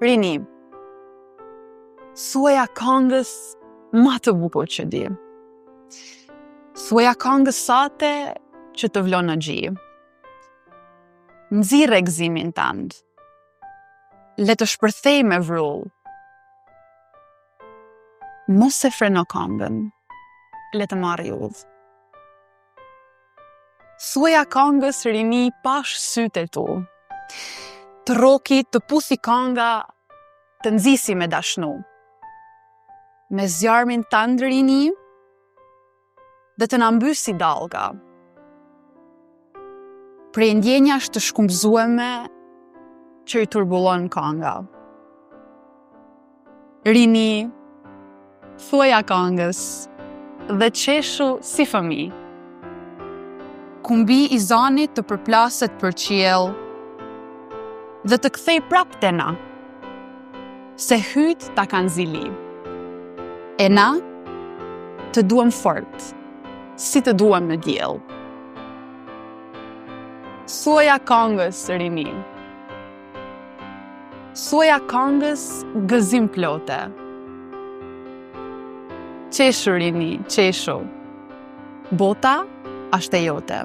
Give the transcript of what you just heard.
Rini, thuaja këngës ma të bukur që di. Thuaja këngës sate që të vlon në gji. Nxirre gëzimin tënd. Le të shpërthej me vrull. Mos e freno këngën. Le të marrë udhë. Thuaja këngës Rini pash sytë e tu. Të roki të puthi kënga, të nxisi me dashnu. Me zjarmin tënd Rini, dhe të na mbysi dalga. Prej ndjenjash të shkumbzueme që i turbullon kënga. Rini, thuaja këngës dhe qeshu si fëmi. Kumbi i zanit të përplaset për qiell dhe të kthej prap te na, se hyt ta kanë zili. E na të duam fort, si të duam në diell. Thuaja këngës Rini. Thuaja këngës gëzim plote. Qeshu Rini, qeshu. Bota është e jote.